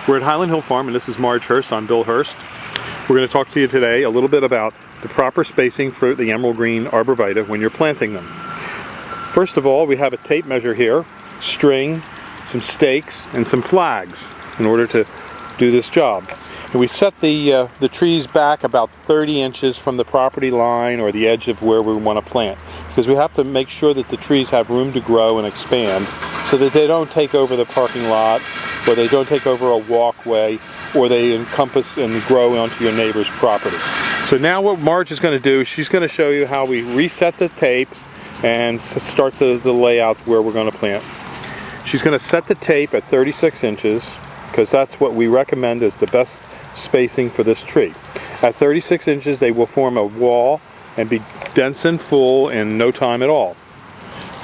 We're at Highland Hill Farm, and this is Marge Hurst. I'm Bill Hurst. We're going to talk to you today a little bit about the proper spacing for the emerald green arborvitae when you're planting them. First of all, we have a tape measure here, string, some stakes, and some flags in order to do this job. And we set the trees back about 30 inches from the property line or the edge of where we want to plant, because we have to make sure that the trees have room to grow and expand so that they don't take over the parking lot, or they don't take over a walkway, or they encompass and grow onto your neighbor's property. So now what Marge is going to do, she's going to show you how we reset the tape and start the layout where we're going to plant. She's going to set the tape at 36 inches because that's what we recommend as the best spacing for this tree. At 36 inches they will form a wall and be dense and full in no time at all.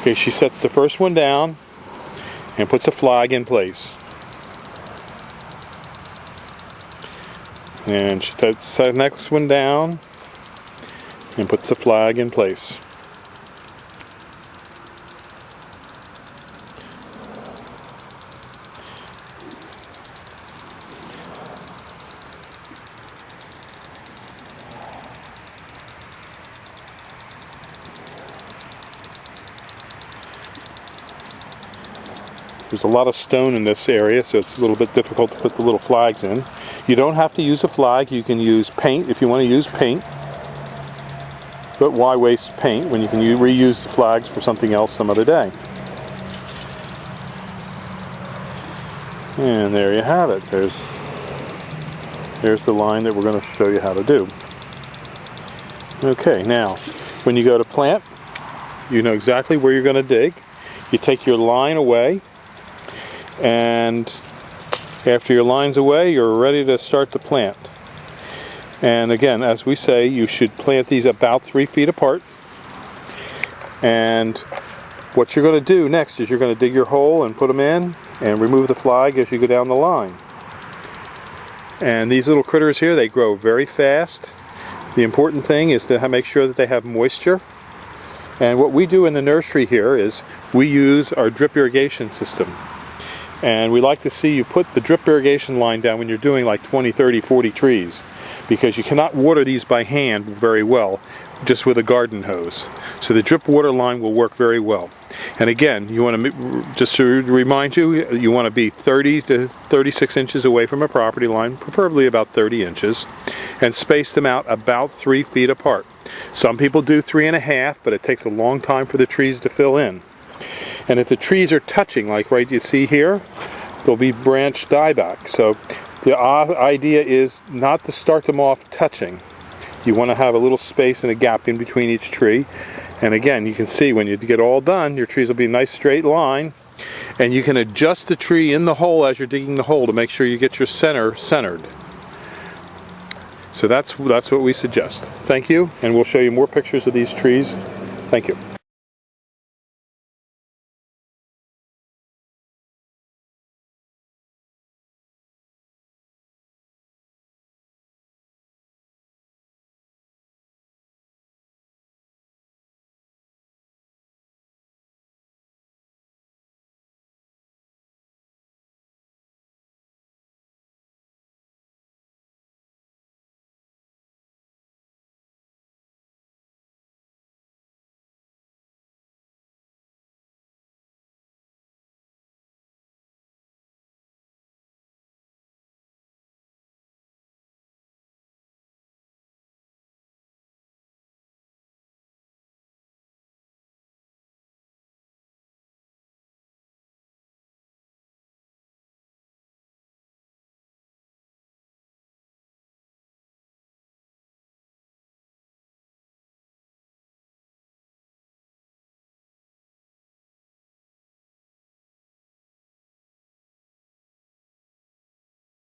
Okay, she sets the first one down and puts a flag in place. And she sets the next one down and puts the flag in place. There's a lot of stone in this area, so it's a little bit difficult to put the little flags in. You don't have to use a flag. You can use paint if you want to use paint. But why waste paint when you can reuse the flags for something else some other day? And there you have it. There's the line that we're going to show you how to do. Okay, now when you go to plant, you know exactly where you're going to dig. You take your line away, and after your line's away, you're ready to start to plant. And again, as we say, you should plant these about 3 feet apart. And what you're going to do next is you're going to dig your hole and put them in and remove the flag as you go down the line. And these little critters here, they grow very fast. The important thing is to make sure that they have moisture. And what we do in the nursery here is we use our drip irrigation system. And we like to see you put the drip irrigation line down when you're doing like 20, 30, 40 trees, because you cannot water these by hand very well just with a garden hose. So the drip water line will work very well. And again, you want to, just to remind you, you want to be 30 to 36 inches away from a property line, preferably about 30 inches, and space them out about 3 feet apart. Some people do 3.5, but it takes a long time for the trees to fill in. And if the trees are touching, like right you see here, there'll be branch dieback. So the idea is not to start them off touching. You want to have a little space and a gap in between each tree. And again, you can see when you get all done, your trees will be a nice straight line. And you can adjust the tree in the hole as you're digging the hole to make sure you get your center centered. So that's what we suggest. Thank you, and we'll show you more pictures of these trees. Thank you.